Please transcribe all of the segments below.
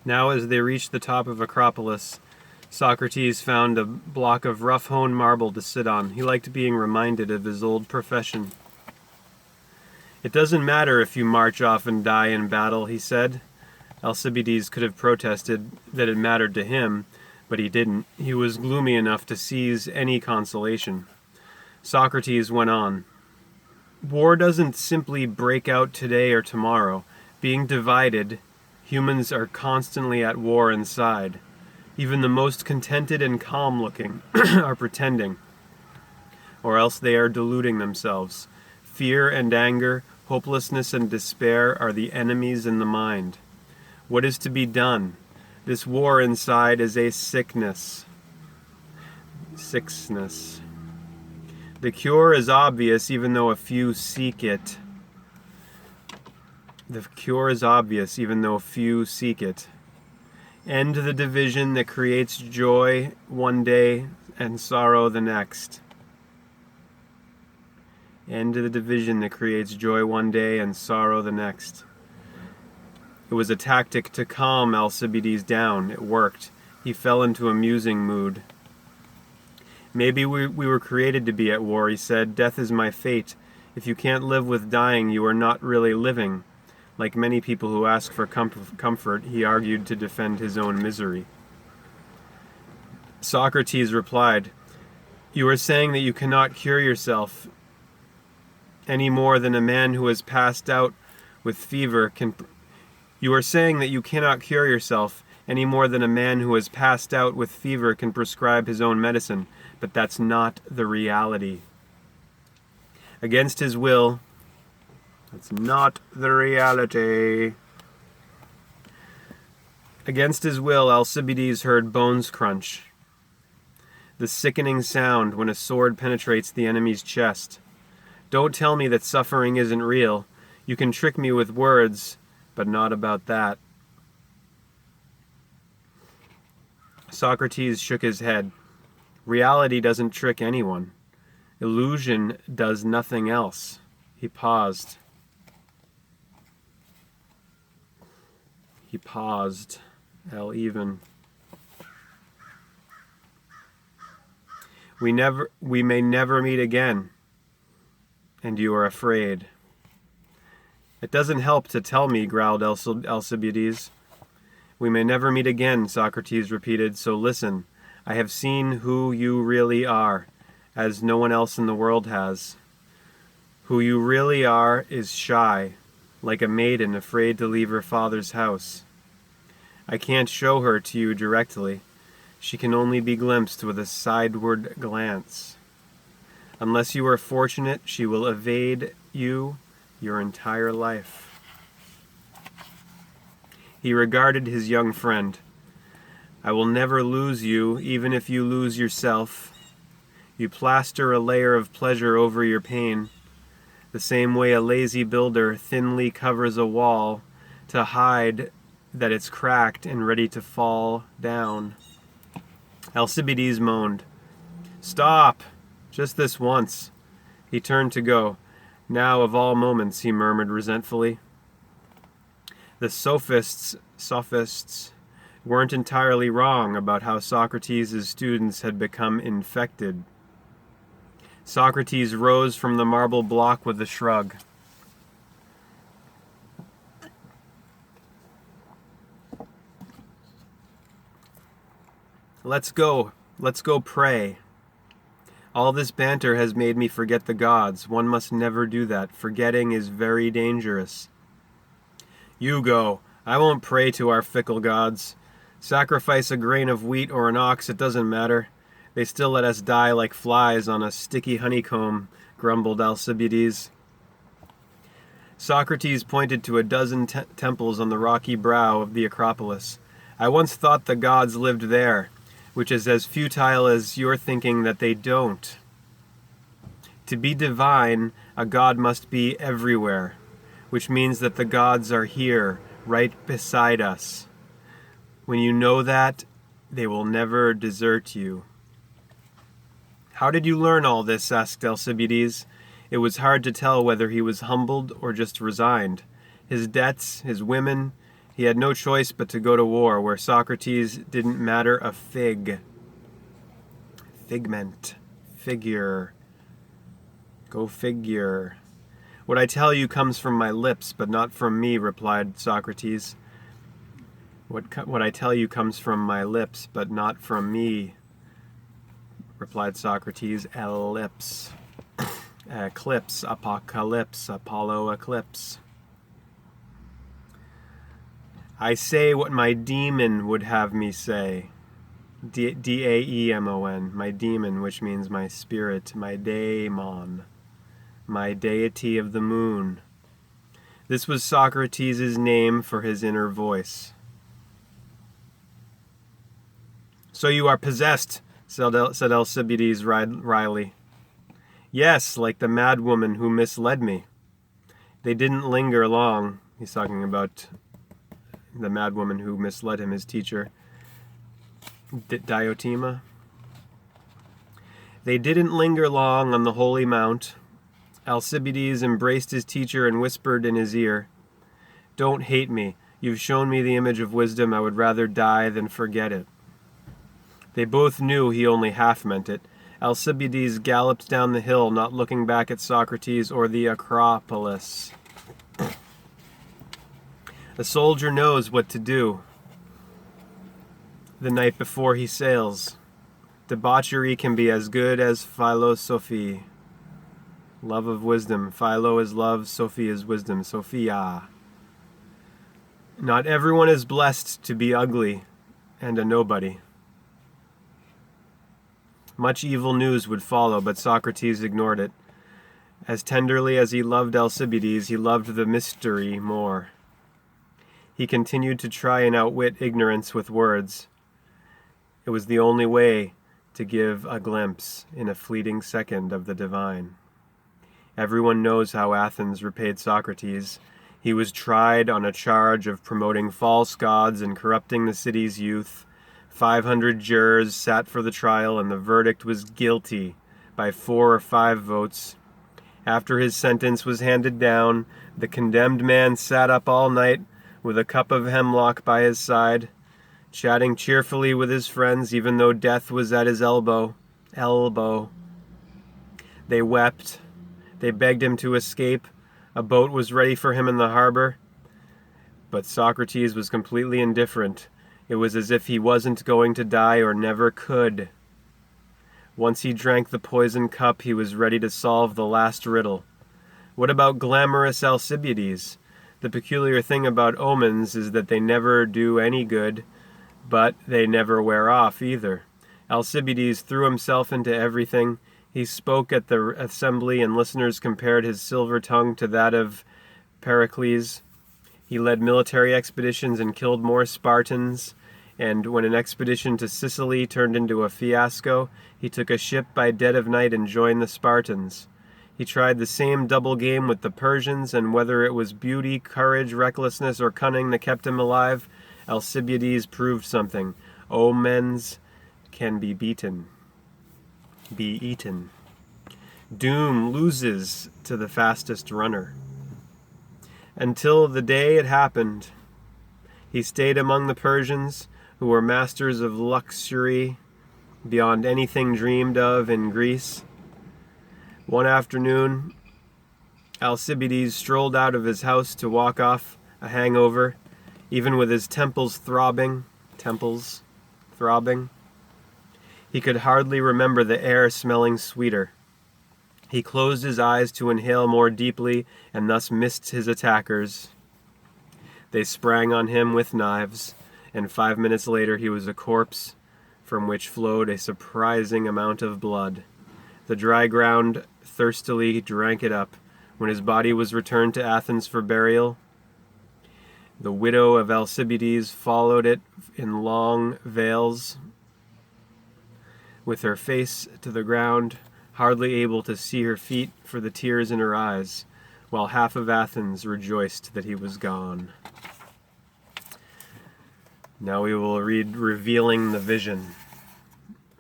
Now as they reached the top of Acropolis, Socrates found a block of rough-hewn marble to sit on. He liked being reminded of his old profession. "It doesn't matter if you march off and die in battle," he said. Alcibiades could have protested that it mattered to him, but he didn't. He was gloomy enough to seize any consolation. Socrates went on. "War doesn't simply break out today or tomorrow. Being divided, humans are constantly at war inside. Even the most contented and calm-looking are pretending, or else they are deluding themselves. Fear and anger, hopelessness and despair are the enemies in the mind. What is to be done? This war inside is a sickness. The cure is obvious even though a few seek it. End the division that creates joy one day and sorrow the next. It was a tactic to calm Alcibiades down. It worked. He fell into a musing mood. "Maybe we were created to be at war," he said. "Death is my fate. If you can't live with dying, you are not really living." Like many people who ask for comfort, he argued to defend his own misery. Socrates replied, "You are saying that you cannot cure yourself any more than a man who has passed out with fever can prescribe his own medicine, but that's not the reality." Against his will, Alcibiades heard bones crunch. The sickening sound when a sword penetrates the enemy's chest. "Don't tell me that suffering isn't real. You can trick me with words, but not about that." Socrates shook his head. "Reality doesn't trick anyone. Illusion does nothing else." He paused. L-even. We may never meet again, and you are afraid." "It doesn't help to tell me," growled Alcibiades. "We may never meet again," Socrates repeated, "so listen. I have seen who you really are, as no one else in the world has. Who you really are is shy, like a maiden afraid to leave her father's house. I can't show her to you directly. She can only be glimpsed with a sideward glance. Unless you are fortunate, she will evade you your entire life." He regarded his young friend. "I will never lose you, even if you lose yourself. You plaster a layer of pleasure over your pain, the same way a lazy builder thinly covers a wall to hide that it's cracked and ready to fall down." Alcibiades moaned. "Stop! Just this once." He turned to go. "Now of all moments," he murmured resentfully. The sophists weren't entirely wrong about how Socrates' students had become infected. Socrates rose from the marble block with a shrug. Let's go pray. All this banter has made me forget the gods. One must never do that. Forgetting is very dangerous." "You go. I won't pray to our fickle gods. Sacrifice a grain of wheat or an ox, it doesn't matter. They still let us die like flies on a sticky honeycomb," grumbled Alcibiades. Socrates pointed to a dozen temples on the rocky brow of the Acropolis. "I once thought the gods lived there. which is as futile as your thinking that they don't. To be divine, a god must be everywhere, which means that the gods are here, right beside us. When you know that, they will never desert you. How did you learn all this? Asked Alcibiades. It was hard to tell whether he was humbled or just resigned. His debts, his women, he had no choice but to go to war, where Socrates didn't matter a fig. Figment. Figure. Go figure. What I tell you comes from my lips, but not from me, replied Socrates. What I tell you comes from my lips, but not from me, replied Socrates. Ellipse. Eclipse. Apocalypse. Apollo eclipse. I say what my demon would have me say. Daemon. My demon, which means my spirit, my daemon, my deity of the moon. This was Socrates' name for his inner voice. So you are possessed, said Alcibiades wryly. Yes, like the madwoman who misled me. They didn't linger long. He's talking about the madwoman who misled him, his teacher, Diotima. They didn't linger long on the holy mount. Alcibiades embraced his teacher and whispered in his ear, "Don't hate me. You've shown me the image of wisdom. I would rather die than forget it." They both knew he only half meant it. Alcibiades galloped down the hill, not looking back at Socrates or the Acropolis. A soldier knows what to do the night before he sails. Debauchery can be as good as philosophy. Love of wisdom. Philo is love, Sophie is wisdom. Sophia. Not everyone is blessed to be ugly and a nobody. Much evil news would follow, but Socrates ignored it. As tenderly as he loved Alcibiades, he loved the mystery more. He continued to try and outwit ignorance with words. It was the only way to give a glimpse in a fleeting second of the divine. Everyone knows how Athens repaid Socrates. He was tried on a charge of promoting false gods and corrupting the city's youth. 500 jurors sat for the trial, and the verdict was guilty by 4 or 5 votes. After his sentence was handed down, the condemned man sat up all night with a cup of hemlock by his side, chatting cheerfully with his friends, even though death was at his elbow. They wept. They begged him to escape. A boat was ready for him in the harbor. But Socrates was completely indifferent. It was as if he wasn't going to die or never could. Once he drank the poison cup, he was ready to solve the last riddle. What about glamorous Alcibiades? The peculiar thing about omens is that they never do any good, but they never wear off either. Alcibiades threw himself into everything. He spoke at the assembly, and listeners compared his silver tongue to that of Pericles. He led military expeditions and killed more Spartans, and when an expedition to Sicily turned into a fiasco, he took a ship by dead of night and joined the Spartans. He tried the same double game with the Persians, and whether it was beauty, courage, recklessness, or cunning that kept him alive, Alcibiades proved something. Omens can be eaten. Doom loses to the fastest runner. Until the day it happened, he stayed among the Persians, who were masters of luxury beyond anything dreamed of in Greece. One afternoon, Alcibiades strolled out of his house to walk off a hangover, even with his temples throbbing. He could hardly remember the air smelling sweeter. He closed his eyes to inhale more deeply and thus missed his attackers. They sprang on him with knives, and 5 minutes later he was a corpse from which flowed a surprising amount of blood. The dry ground thirstily drank it up. When his body was returned to Athens for burial, the widow of Alcibiades followed it in long veils with her face to the ground, hardly able to see her feet for the tears in her eyes, while half of Athens rejoiced that he was gone. Now we will read Revealing the Vision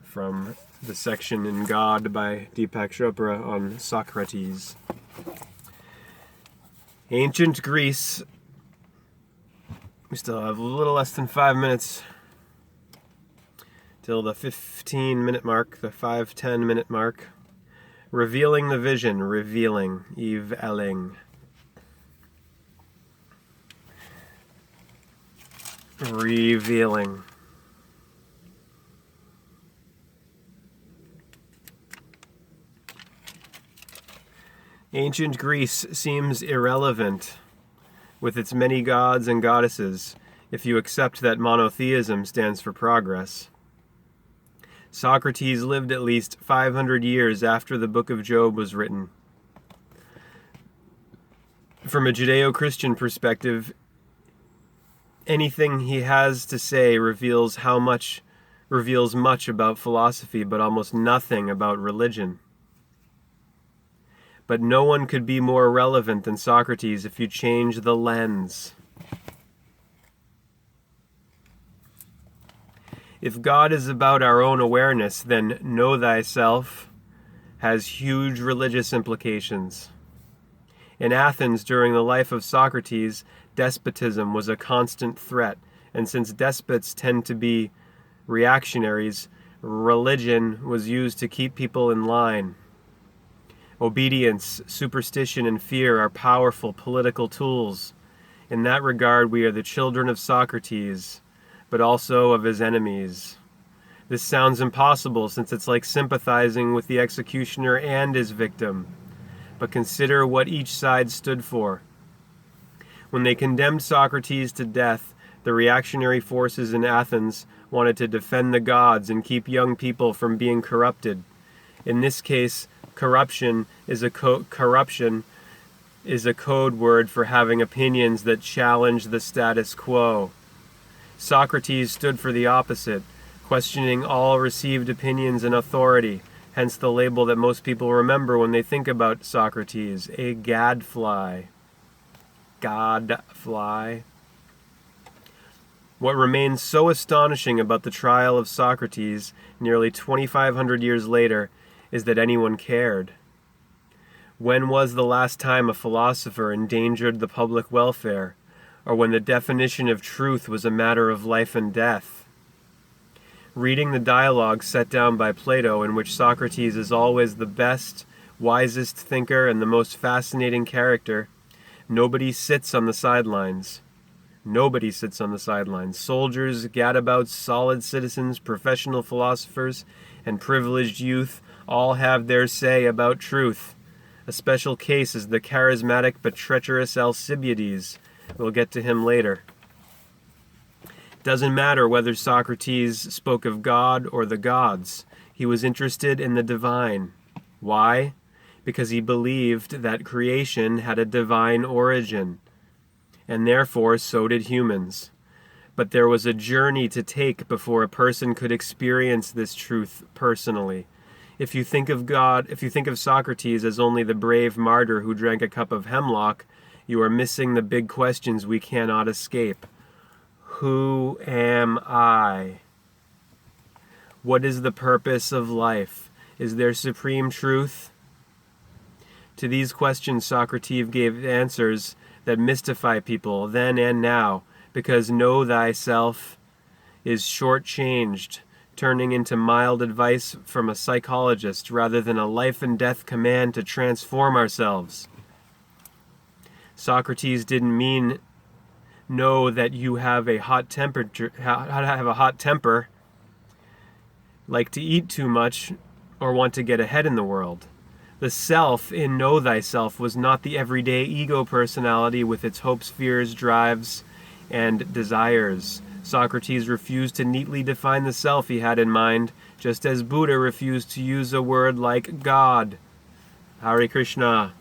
from the section in God by Deepak Chopra on Soc-Ra-Tes. Ancient Greece. We still have a little less than 5 minutes till the 15-minute mark, the 5-10-minute mark. Revealing the Vision, revealing, Eve Elling. Revealing. Ancient Greece seems irrelevant with its many gods and goddesses if you accept that monotheism stands for progress. Socrates lived at least 500 years after the book of Job was written. From a Judeo-Christian perspective, anything he has to say reveals much about philosophy, but almost nothing about religion. But no one could be more relevant than Socrates if you change the lens. If God is about our own awareness, then know thyself has huge religious implications. In Athens, during the life of Socrates, despotism was a constant threat, and since despots tend to be reactionaries, religion was used to keep people in line. Obedience, superstition, and fear are powerful political tools. In that regard, we are the children of Socrates, but also of his enemies. This sounds impossible, since it's like sympathizing with the executioner and his victim. But consider what each side stood for. When they condemned Socrates to death, the reactionary forces in Athens wanted to defend the gods and keep young people from being corrupted. In this case, corruption is a code word for having opinions that challenge the status quo. Socrates stood for the opposite, questioning all received opinions and authority, hence the label that most people remember when they think about Socrates, a gadfly. Godfly. What remains so astonishing about the trial of Socrates nearly 2,500 years later is that anyone cared. When was the last time a philosopher endangered the public welfare, or when the definition of truth was a matter of life and death? Reading the dialogue set down by Plato, in which Socrates is always the best, wisest thinker and the most fascinating character, nobody sits on the sidelines. Nobody sits on the sidelines. Soldiers, gadabouts, solid citizens, professional philosophers, and privileged youth all have their say about truth. A special case is the charismatic but treacherous Alcibiades. We'll get to him later. It doesn't matter whether Socrates spoke of God or the gods. He was interested in the divine. Why? Because he believed that creation had a divine origin, and therefore so did humans. But there was a journey to take before a person could experience this truth personally. If you think of Socrates as only the brave martyr who drank a cup of hemlock, you are missing the big questions we cannot escape. Who am I? What is the purpose of life? Is there supreme truth? To these questions, Socrates gave answers that mystify people then and now, because know thyself is shortchanged, turning into mild advice from a psychologist rather than a life and death command to transform ourselves. Socrates didn't mean know that you have a hot temper, like to eat too much, or want to get ahead in the world. The self in Know Thyself was not the everyday ego personality with its hopes, fears, drives, and desires. Socrates refused to neatly define the self he had in mind, just as Buddha refused to use a word like God. Hare Krishna.